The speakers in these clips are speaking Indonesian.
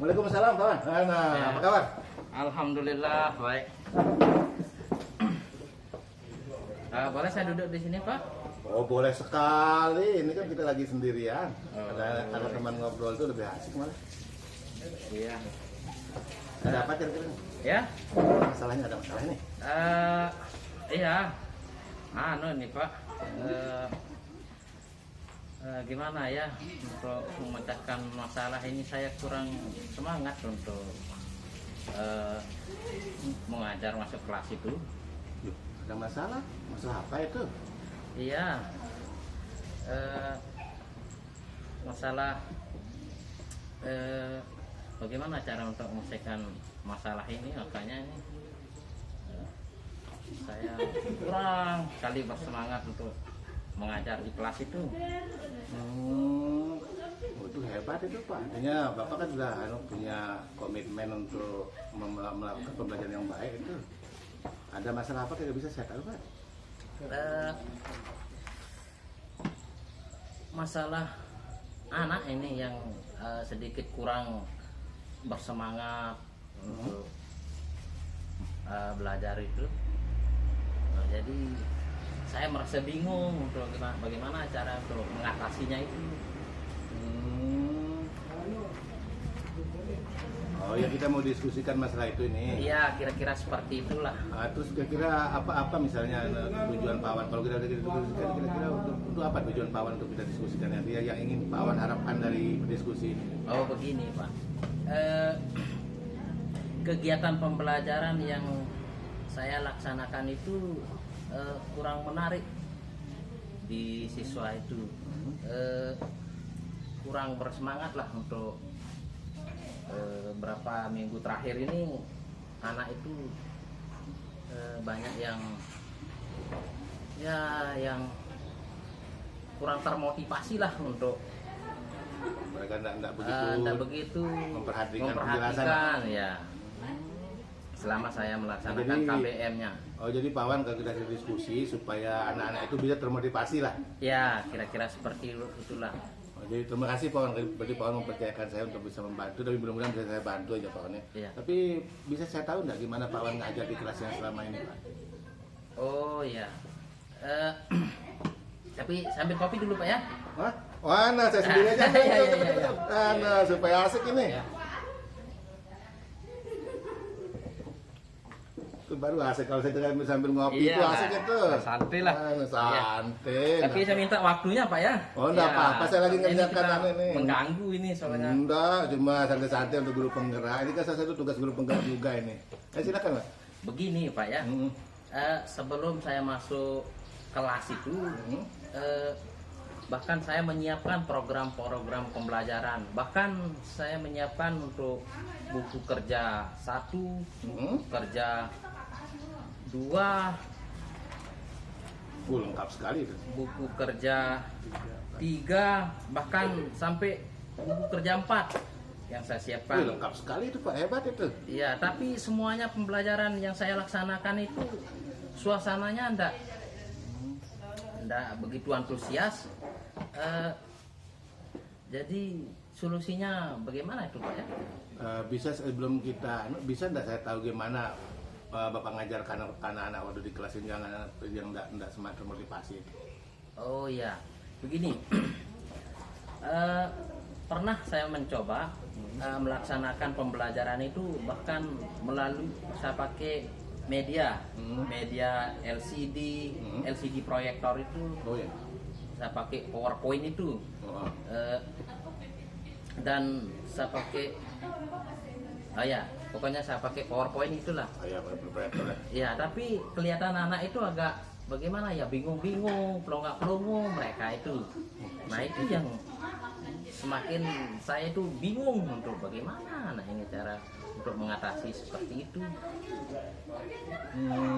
Waalaikumsalam, kawan. Nah, Ya. apa kabar? Alhamdulillah baik. Boleh saya duduk di sini, Pak? Oh, boleh sekali. Ini kan kita lagi sendirian. Oh. Ada teman ngobrol itu lebih asik malah. Iya. Ada apa kira-kira? Ya? Masalahnya ada masalah nih. Iya. Nih Pak. Gimana ya untuk memecahkan masalah ini, saya kurang semangat untuk mengajar masuk kelas itu. Yuk, ada masalah? Masalah apa itu? Iya, masalah bagaimana cara untuk menyelesaikan masalah ini, makanya ini saya kurang sekali bersemangat untuk mengajar di kelas itu. Oh, itu hebat itu Pak. Artinya Bapak kan sudah punya komitmen untuk melakukan pembelajaran yang baik itu. Ada masalah apa tidak bisa saya tahu Pak? Masalah anak ini yang sedikit kurang bersemangat untuk belajar itu. Jadi saya merasa bingung untuk bagaimana cara untuk mengatasinya itu. Oh ya, kita mau diskusikan masalah itu ini. Iya, kira-kira seperti itulah. Terus kira-kira apa misalnya tujuan Pak Wan? Kalau kita diskusikan kira-kira untuk apa tujuan Pak Wan untuk kita diskusikan nanti yang ingin Pak Wan harapkan dari diskusi ini? Oh begini Pak, kegiatan pembelajaran yang saya laksanakan itu kurang menarik di siswa itu, kurang bersemangat lah untuk berapa minggu terakhir ini. Anak itu banyak yang kurang termotivasi lah untuk Mereka tidak begitu memperhatikan memperhatikan penjelasan. ya selama saya melaksanakan Jadi, KBM-nya. Oh, jadi Pak Wan kalau kita diskusi supaya anak-anak itu bisa termotivasi lah. Ya, kira-kira seperti itulah. Oh, jadi terima kasih Pak Wan, berarti Pak Wan mempercayakan saya untuk bisa membantu, tapi mudah-mudahan bisa saya bantu aja Pak Wan ya. Iya. Tapi bisa saya tahu nggak gimana Pak Wan ngajar di kelas yang selama ini Pak? Oh ya. Tapi sambil kopi dulu Pak ya. Hah? Wah, nah saya sendiri aja. Iya. Nah, supaya asik ini. Ya. Itu baru asik kalau saya dengar sambil ngopi itu asik itu. Santai lah. Santai. Tapi saya minta waktunya Pak ya. Oh, enggak apa-apa, saya lagi ngerjakan ini. Mengganggu ini soalnya. Enggak, cuma santai-santai untuk guru penggerak. Ini kan salah satu tugas guru penggerak juga ini. Silakan Pak. Begini Pak ya. Sebelum saya masuk kelas itu, bahkan saya menyiapkan program-program pembelajaran. Bahkan saya menyiapkan untuk buku kerja 1, kerja 2, Lengkap sekali itu. buku kerja 3, bahkan sampai buku kerja 4 yang saya siapkan. Lengkap sekali itu Pak, hebat itu. Iya, tapi semuanya pembelajaran yang saya laksanakan itu suasananya enggak begitu antusias. Jadi solusinya bagaimana itu Pak ya? Bisa sebelum kita, bisa enggak saya tahu gimana Bapak ngajarkan anak-anak waktu di kelas ini yang enggak semangat termotivasi itu? Oh ya, begini. Pernah saya mencoba melaksanakan pembelajaran itu, bahkan melalui saya pakai media LCD, LCD proyektor itu. Oh ya. Saya pakai PowerPoint itu. Dan saya pakai pokoknya saya pakai PowerPoint itulah. Ya, proyektor ya. Ya, tapi kelihatan anak itu agak bagaimana ya, bingung-bingung, pelongo-pelongo mereka itu. Nah, itu yang semakin saya itu bingung untuk bagaimana nah ini cara untuk mengatasi seperti itu. Ya.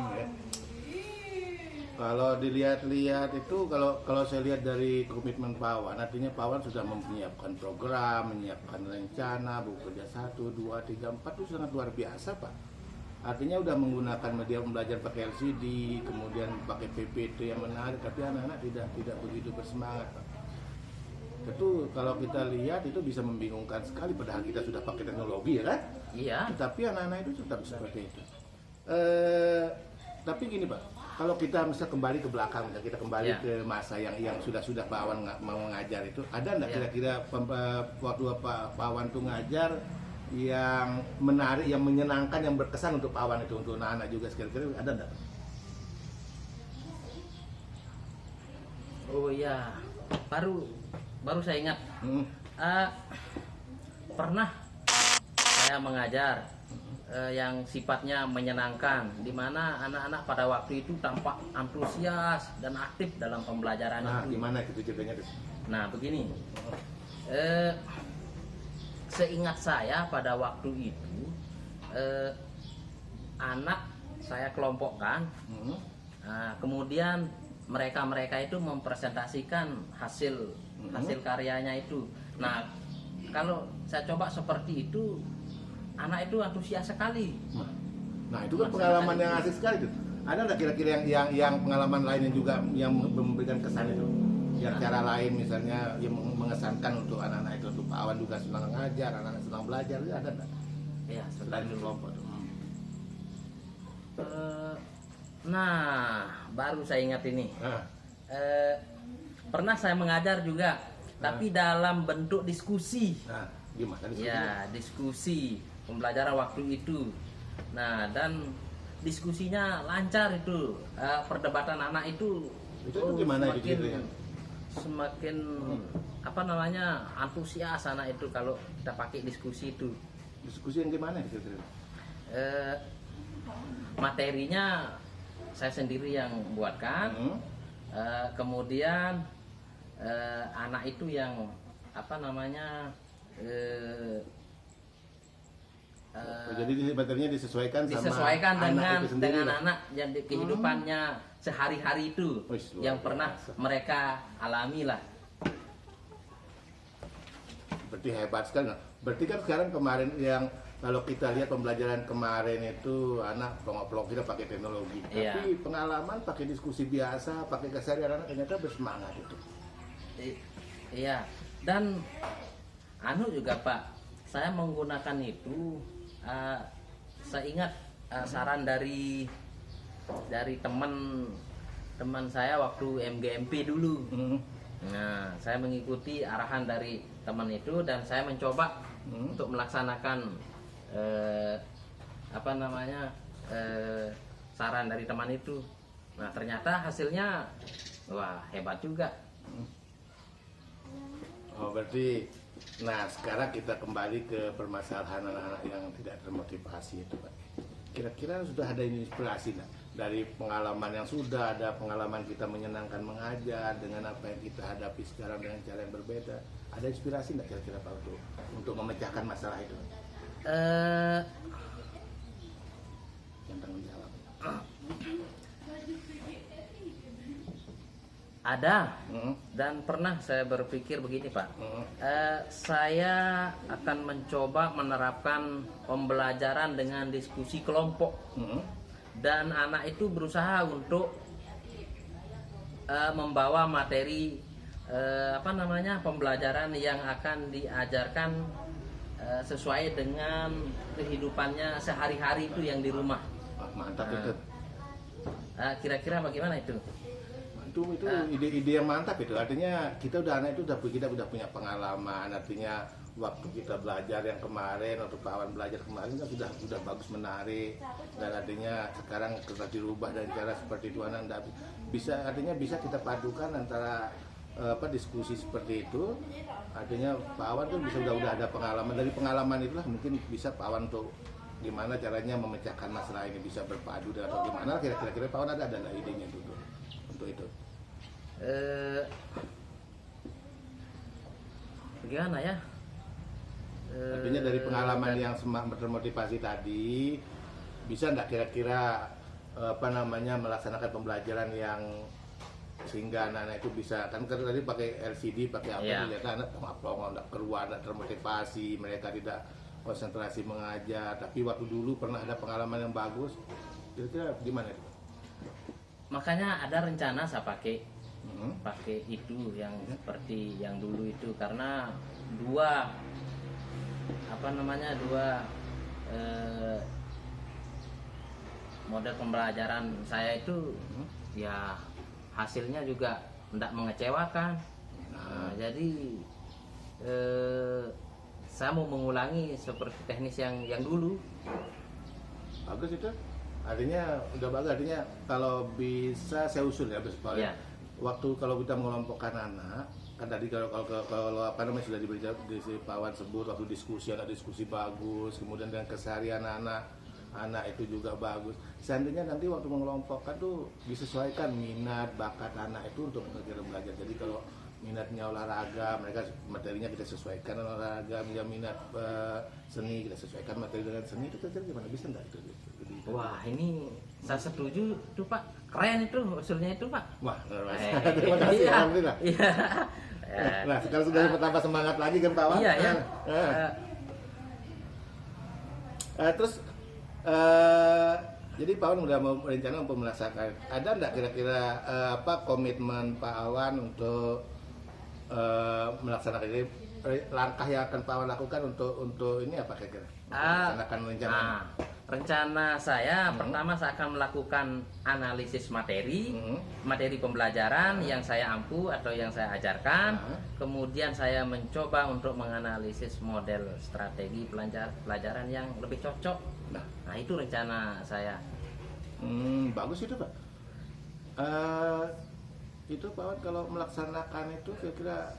Kalau dilihat-lihat itu, kalau saya lihat dari komitmen Pak Wan, artinya Pak Wan sudah menyiapkan program, menyiapkan rencana, buku kerja 1, 2, 3, 4 itu sangat luar biasa Pak. Artinya udah menggunakan media pembelajaran pakai LCD, kemudian pakai PPT yang menarik, tapi anak-anak tidak begitu bersemangat Pak. Tentu kalau kita lihat itu bisa membingungkan sekali padahal kita sudah pakai teknologi ya kan? Iya. Tetapi anak-anak itu tetap seperti itu. Tapi gini Pak, kalau kita misal kembali ke belakang, kita kembali Ya. ke masa yang sudah Pak Wan mau ngajar itu, ada nggak Ya. kira-kira waktu Pak Wan tuh ngajar yang menarik, yang menyenangkan, yang berkesan untuk Pak Wan itu, untuk anak-anak juga kira-kira ada nggak? Oh iya, baru saya ingat. Hmm. Eh, pernah saya mengajar yang sifatnya menyenangkan, di mana anak-anak pada waktu itu tampak antusias dan aktif dalam pembelajaran Nah, itu. gimana gitu ceritanya tuh? Nah, begini, seingat saya pada waktu itu anak saya kelompokkan, kemudian mereka itu mempresentasikan hasil karyanya itu. Nah, kalau saya coba seperti itu, anak itu antusias sekali. Nah, itu kan pengalaman yang asik sekali tuh. Ada nggak kira-kira yang pengalaman lain yang juga yang memberikan kesan itu? Yang cara lain misalnya yang mengesankan untuk anak-anak itu, untuk Pak Wan juga senang ngajar, anak-anak senang belajar, itu ada nggak? Ya, Selain di kelompok tuh. Nah, baru saya ingat ini. Nah, Pernah saya mengajar juga, tapi dalam bentuk diskusi. nah, gimana diskusinya? Ya, diskusi pembelajaran waktu itu. Nah, dan diskusinya lancar itu. Perdebatan anak itu Itu gimana itu ceritanya? semakin apa namanya, antusias anak itu kalau kita pakai diskusi itu. Diskusi yang gimana kira-kira? Materinya saya sendiri yang buatkan. Kemudian anak itu yang apa namanya, Jadi materinya disesuaikan disesuaikan sama anak itu sendiri dengan lah. anak yang di kehidupannya sehari-hari itu, Wih, luar yang pernah biasa. mereka alami lah. Berarti hebat sekali. Nah, berarti kan sekarang kemarin yang kalau kita lihat pembelajaran kemarin itu anak pelong kita pakai teknologi, Iya. tapi pengalaman pakai diskusi biasa, pakai keseharian anak ternyata bersemangat itu. Iya, dan anu juga Pak, saya menggunakan itu, saya ingat saran dari teman saya waktu MGMP dulu. Nah, saya mengikuti arahan dari teman itu dan saya mencoba untuk melaksanakan apa namanya, saran dari teman itu. Nah, ternyata hasilnya wah hebat juga. Oh, berarti nah sekarang kita kembali ke permasalahan anak-anak yang tidak termotivasi itu, Pak. Kira-kira sudah ada inspirasi nggak dari pengalaman yang sudah ada, pengalaman kita menyenangkan mengajar dengan apa yang kita hadapi sekarang dengan cara yang berbeda? Ada inspirasi nggak kira-kira Pak untuk memecahkan masalah itu? Yang tanggung jawab. Ada, dan pernah saya berpikir begini Pak, saya akan mencoba menerapkan pembelajaran dengan diskusi kelompok, dan anak itu berusaha untuk membawa materi apa namanya, pembelajaran yang akan diajarkan sesuai dengan kehidupannya sehari-hari itu yang di rumah. Mantap itu. Kira-kira bagaimana itu? Itu ide-ide yang mantap itu. Artinya kita udah punya pengalaman. Artinya waktu kita belajar yang kemarin, waktu Pak Wan belajar kemarin kan sudah bagus, menarik, dan artinya sekarang kita dirubah dari cara seperti itu. Anak artinya bisa kita padukan antara diskusi seperti itu. Artinya Pak Wan tuh udah ada pengalaman, dari pengalaman itulah mungkin bisa Pak Wan tuh gimana caranya memecahkan masalah ini, bisa berpadu dan atau gimana. Kira-kira Pak Wan ada idenya dulu untuk itu. Bagaimana ya? Artinya dari pengalaman yang termotivasi tadi, bisa nggak kira-kira melaksanakan pembelajaran yang sehingga anak-anak itu bisa, kan tadi pakai LCD, pakai apa, Iya. ternyata anak plong-plong, nggak keluar, nggak termotivasi, mereka tidak konsentrasi mengajar. Tapi waktu dulu pernah ada pengalaman yang bagus, kira-kira gimana itu? Makanya ada rencana saya pakai pakai itu yang seperti yang dulu itu, karena dua model pembelajaran saya itu ya hasilnya juga tidak mengecewakan. Nah, jadi saya mau mengulangi seperti teknis yang dulu. Bagus itu. Artinya udah bagus, artinya kalau bisa saya usul ya Pak. Ya. Waktu kalau kita mengelompokkan anak, kan tadi kalau apa namanya sudah diberi di Pak Wan sebut waktu diskusi, ada diskusi bagus, kemudian dengan keseharian anak itu juga bagus. Seandainya nanti waktu mengelompokkan tuh disesuaikan minat bakat anak itu untuk belajar. Jadi kalau minatnya olahraga, mereka materinya kita sesuaikan olahraga, minat seni kita sesuaikan materi dengan seni, itu kira-kira gimana, bisa nggak itu? Wah, ini saya setuju tuh Pak, keren itu usulnya itu Pak. Wah, terima kasih. Iya. Alhamdulillah. Iya. Nah, sekarang sudah bertambah semangat lagi kan Pak Wan? Iya ya. Terus jadi Pak Wan udah mau rencana untuk melaksanakan. Ada enggak kira-kira komitmen Pak Wan untuk melaksanakan ini, langkah yang akan Pak Wan lakukan untuk ini apa kira-kira? Melaksanakan rencana. Rencana saya pertama saya akan melakukan analisis materi pembelajaran yang saya ampu atau yang saya ajarkan. Kemudian saya mencoba untuk menganalisis model strategi pelajaran yang lebih cocok. Nah, itu rencana saya. Bagus itu Pak. Itu Pak Wan kalau melaksanakan itu kira-kira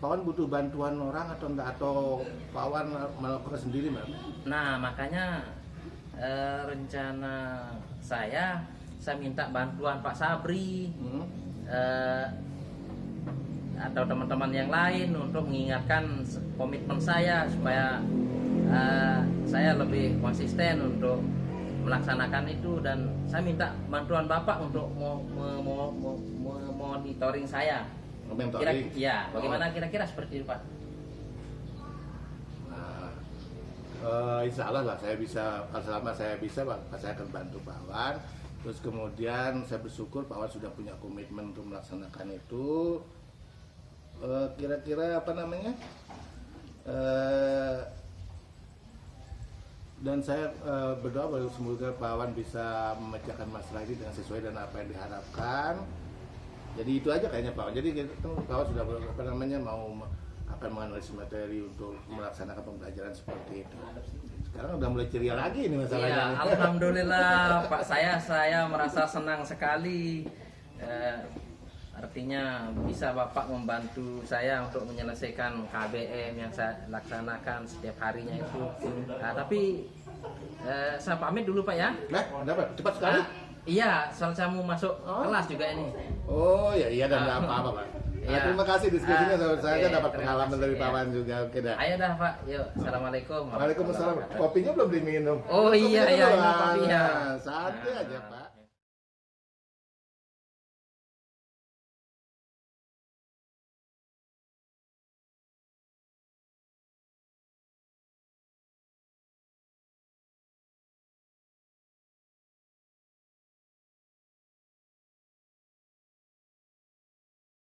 Pak Wan butuh bantuan orang atau enggak, atau Pak Wan melakukan sendiri Mbak? Nah, makanya rencana saya minta bantuan Pak Sabri atau teman-teman yang lain untuk mengingatkan komitmen saya supaya saya lebih konsisten untuk melaksanakan itu, dan saya minta bantuan Bapak untuk monitoring saya. Bagaimana kira-kira seperti itu Pak? Insya Allah lah saya bisa, selama saya bisa Pak, saya akan bantu Pak Wan. Terus kemudian saya bersyukur Pak Wan sudah punya komitmen untuk melaksanakan itu. Kira-kira apa namanya? Dan saya berdoa bahwa semoga Pak Wan bisa memecahkan masalah ini dengan sesuai dengan apa yang diharapkan. Jadi itu aja kayaknya Pak Wan. Jadi Pak Wan sudah akan menganalisis materi untuk melaksanakan pembelajaran seperti itu. Sekarang udah mulai ceria lagi ini masalahnya. Ya, alhamdulillah Pak, saya merasa senang sekali. Artinya bisa Bapak membantu saya untuk menyelesaikan KBM yang saya laksanakan setiap harinya itu. Tapi saya pamit dulu Pak ya. Nah, dapat cepat sekali. Iya, soalnya saya mau masuk kelas juga ini. Oh iya dan nggak apa-apa Pak. Ya. Terima kasih diskusinya, saya Okay, dapat pengalaman dari Pak Wan juga. Oke dah. Ayo dah Pak, yuk. Assalamualaikum. Waalaikumsalam. Kopinya belum diminum. Oh iya, Kopinya ini belum. kopinya. Santai aja Pak.